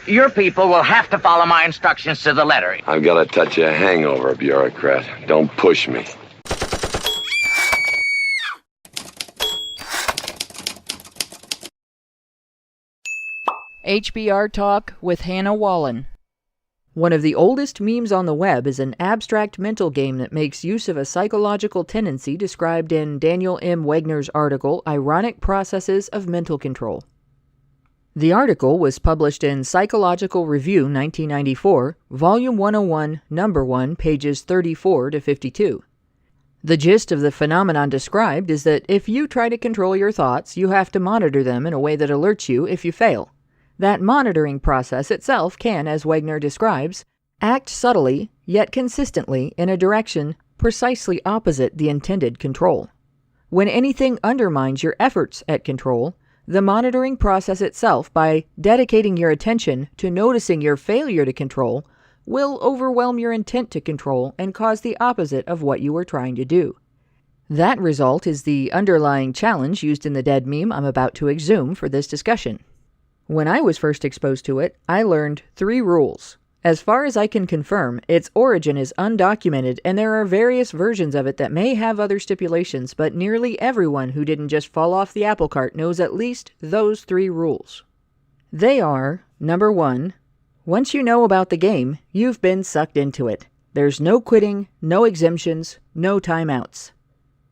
your people will have to follow my instructions to the letter. I've got a touch of hangover, bureaucrat. Don't push me. HBR Talk with Hannah Wallen. One of the oldest memes on the web is an abstract mental game that makes use of a psychological tendency described in Daniel M. Wegner's article, Ironic Processes of Mental Control. The article was published in Psychological Review 1994, Volume 101, Number 1, pages 34 to 52. The gist of the phenomenon described is that if you try to control your thoughts, you have to monitor them in a way that alerts you if you fail. That monitoring process itself can, as Wegner describes, act subtly, yet consistently, in a direction precisely opposite the intended control. When anything undermines your efforts at control, the monitoring process itself, by dedicating your attention to noticing your failure to control, will overwhelm your intent to control and cause the opposite of what you were trying to do. That result is the underlying challenge used in the dead meme I'm about to exhume for this discussion. When I was first exposed to it, I learned 3 rules. As far as I can confirm, its origin is undocumented, and there are various versions of it that may have other stipulations, but nearly everyone who didn't just fall off the apple cart knows at least those 3 rules. They are, number 1, once you know about the game, you've been sucked into it. There's no quitting, no exemptions, no timeouts.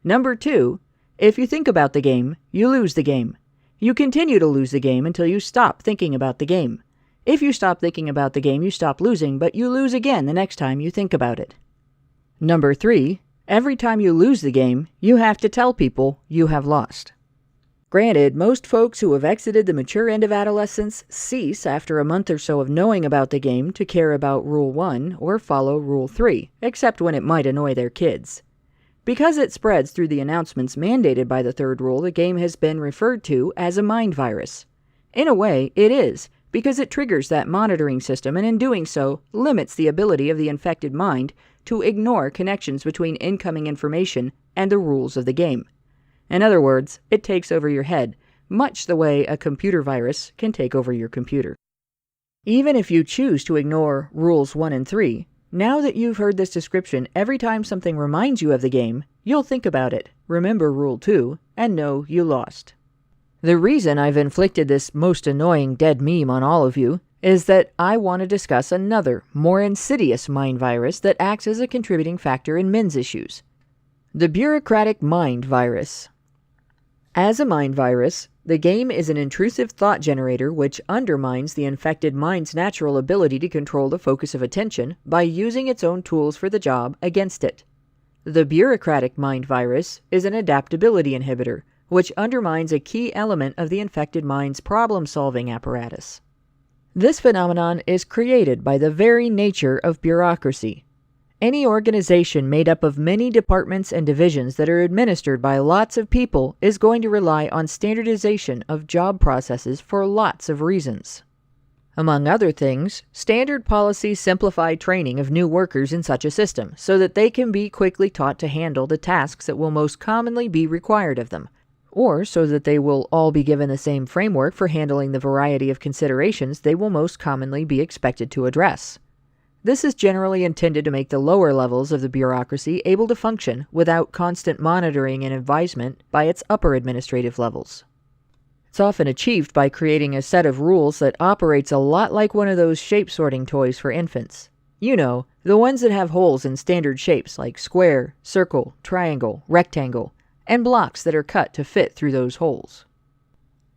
Number 2, if you think about the game, you lose the game. You continue to lose the game until you stop thinking about the game. If you stop thinking about the game, you stop losing, but you lose again the next time you think about it. Number 3, every time you lose the game, you have to tell people you have lost. Granted, most folks who have exited the mature end of adolescence cease after a month or so of knowing about the game to care about Rule 1 or follow Rule 3, except when it might annoy their kids. Because it spreads through the announcements mandated by the 3rd rule, the game has been referred to as a mind virus. In a way, it is, because it triggers that monitoring system and in doing so, limits the ability of the infected mind to ignore connections between incoming information and the rules of the game. In other words, it takes over your head, much the way a computer virus can take over your computer. Even if you choose to ignore Rules 1 and 3, now that you've heard this description, every time something reminds you of the game, you'll think about it, remember Rule 2, and know you lost. The reason I've inflicted this most annoying dead meme on all of you is that I want to discuss another, more insidious mind virus that acts as a contributing factor in men's issues. The bureaucratic mind virus. As a mind virus, the game is an intrusive thought generator which undermines the infected mind's natural ability to control the focus of attention by using its own tools for the job against it. The bureaucratic mind virus is an adaptability inhibitor, which undermines a key element of the infected mind's problem-solving apparatus. This phenomenon is created by the very nature of bureaucracy. Any organization made up of many departments and divisions that are administered by lots of people is going to rely on standardization of job processes for lots of reasons. Among other things, standard policies simplify training of new workers in such a system so that they can be quickly taught to handle the tasks that will most commonly be required of them, or so that they will all be given the same framework for handling the variety of considerations they will most commonly be expected to address. This is generally intended to make the lower levels of the bureaucracy able to function without constant monitoring and advisement by its upper administrative levels. It's often achieved by creating a set of rules that operates a lot like one of those shape-sorting toys for infants. You know, the ones that have holes in standard shapes like square, circle, triangle, rectangle, and blocks that are cut to fit through those holes.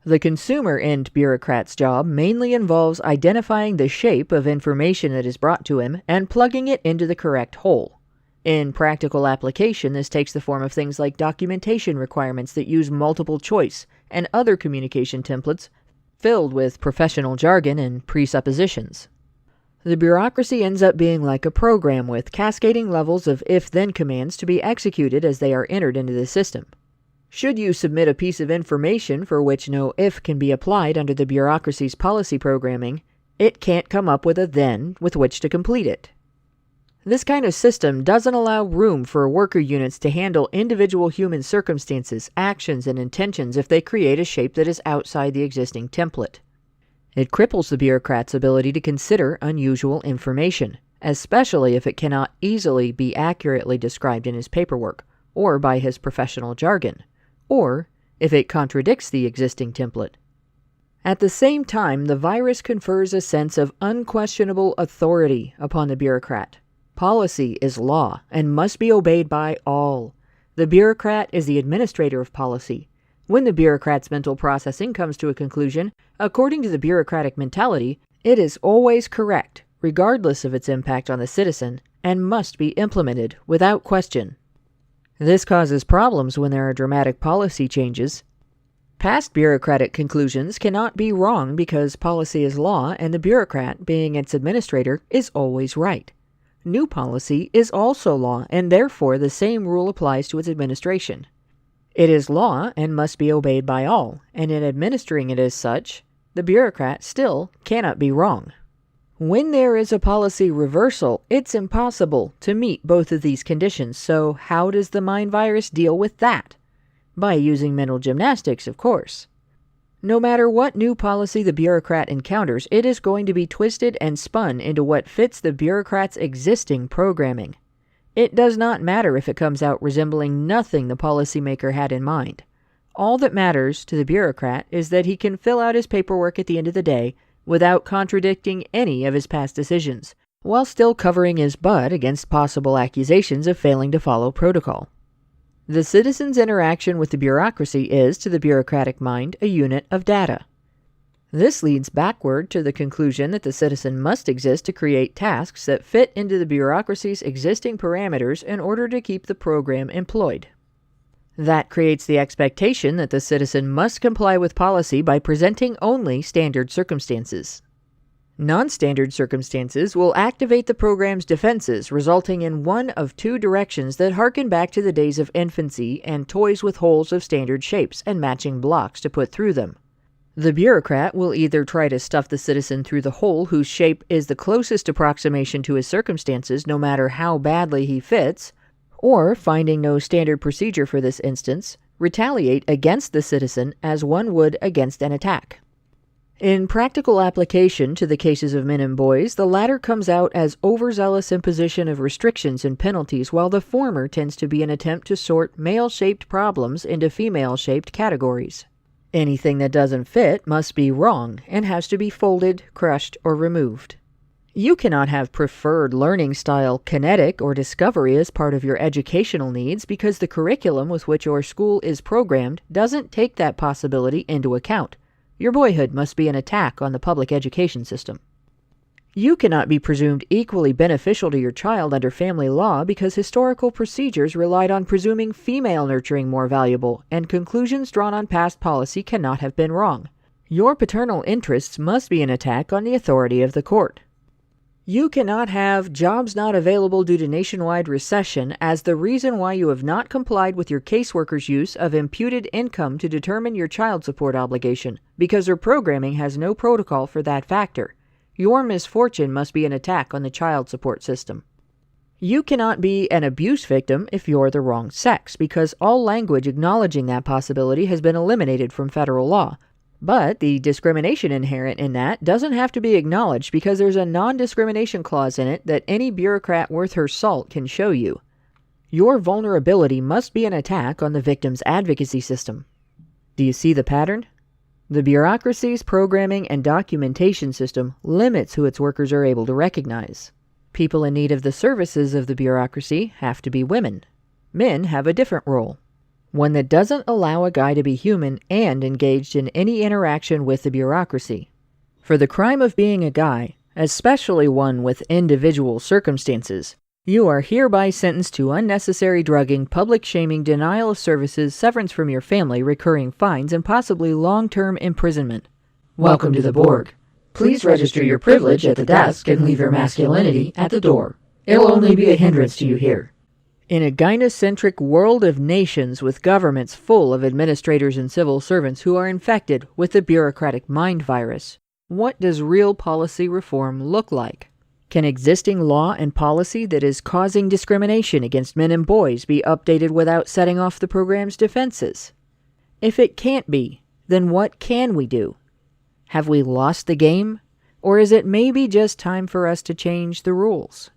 The consumer-end bureaucrat's job mainly involves identifying the shape of information that is brought to him and plugging it into the correct hole. In practical application, this takes the form of things like documentation requirements that use multiple choice and other communication templates filled with professional jargon and presuppositions. The bureaucracy ends up being like a program with cascading levels of if-then commands to be executed as they are entered into the system. Should you submit a piece of information for which no if can be applied under the bureaucracy's policy programming, it can't come up with a then with which to complete it. This kind of system doesn't allow room for worker units to handle individual human circumstances, actions, and intentions if they create a shape that is outside the existing template. It cripples the bureaucrat's ability to consider unusual information, especially if it cannot easily be accurately described in his paperwork, or by his professional jargon, or if it contradicts the existing template. At the same time, the virus confers a sense of unquestionable authority upon the bureaucrat. Policy is law and must be obeyed by all. The bureaucrat is the administrator of policy. When the bureaucrat's mental processing comes to a conclusion, according to the bureaucratic mentality, it is always correct, regardless of its impact on the citizen, and must be implemented without question. This causes problems when there are dramatic policy changes. Past bureaucratic conclusions cannot be wrong because policy is law and the bureaucrat, being its administrator, is always right. New policy is also law, and therefore the same rule applies to its administration. It is law and must be obeyed by all, and in administering it as such, the bureaucrat still cannot be wrong. When there is a policy reversal, it's impossible to meet both of these conditions, so how does the mind virus deal with that? By using mental gymnastics, of course. No matter what new policy the bureaucrat encounters, it is going to be twisted and spun into what fits the bureaucrat's existing programming. It does not matter if it comes out resembling nothing the policymaker had in mind. All that matters to the bureaucrat is that he can fill out his paperwork at the end of the day without contradicting any of his past decisions, while still covering his butt against possible accusations of failing to follow protocol. The citizen's interaction with the bureaucracy is, to the bureaucratic mind, a unit of data. This leads backward to the conclusion that the citizen must exist to create tasks that fit into the bureaucracy's existing parameters in order to keep the program employed. That creates the expectation that the citizen must comply with policy by presenting only standard circumstances. Non-standard circumstances will activate the program's defenses, resulting in one of two directions that harken back to the days of infancy and toys with holes of standard shapes and matching blocks to put through them. The bureaucrat will either try to stuff the citizen through the hole whose shape is the closest approximation to his circumstances, no matter how badly he fits, or, finding no standard procedure for this instance, retaliate against the citizen as one would against an attack. In practical application to the cases of men and boys, the latter comes out as overzealous imposition of restrictions and penalties, while the former tends to be an attempt to sort male-shaped problems into female-shaped categories. Anything that doesn't fit must be wrong and has to be folded, crushed, or removed. You cannot have preferred learning style, kinetic, or discovery as part of your educational needs because the curriculum with which your school is programmed doesn't take that possibility into account. Your boyhood must be an attack on the public education system. You cannot be presumed equally beneficial to your child under family law because historical procedures relied on presuming female nurturing more valuable, and conclusions drawn on past policy cannot have been wrong. Your paternal interests must be an attack on the authority of the court. You cannot have jobs not available due to nationwide recession as the reason why you have not complied with your caseworker's use of imputed income to determine your child support obligation, because her programming has no protocol for that factor. Your misfortune must be an attack on the child support system. You cannot be an abuse victim if you're the wrong sex, because all language acknowledging that possibility has been eliminated from federal law. But the discrimination inherent in that doesn't have to be acknowledged because there's a non-discrimination clause in it that any bureaucrat worth her salt can show you. Your vulnerability must be an attack on the victim's advocacy system. Do you see the pattern? The bureaucracy's programming and documentation system limits who its workers are able to recognize. People in need of the services of the bureaucracy have to be women. Men have a different role. One that doesn't allow a guy to be human and engaged in any interaction with the bureaucracy. For the crime of being a guy, especially one with individual circumstances, you are hereby sentenced to unnecessary drugging, public shaming, denial of services, severance from your family, recurring fines, and possibly long-term imprisonment. Welcome to the Borg. Please register your privilege at the desk and leave your masculinity at the door. It'll only be a hindrance to you here. In a gynocentric world of nations with governments full of administrators and civil servants who are infected with the bureaucratic mind virus, what does real policy reform look like? Can existing law and policy that is causing discrimination against men and boys be updated without setting off the program's defenses? If it can't be, then what can we do? Have we lost the game? Or is it maybe just time for us to change the rules?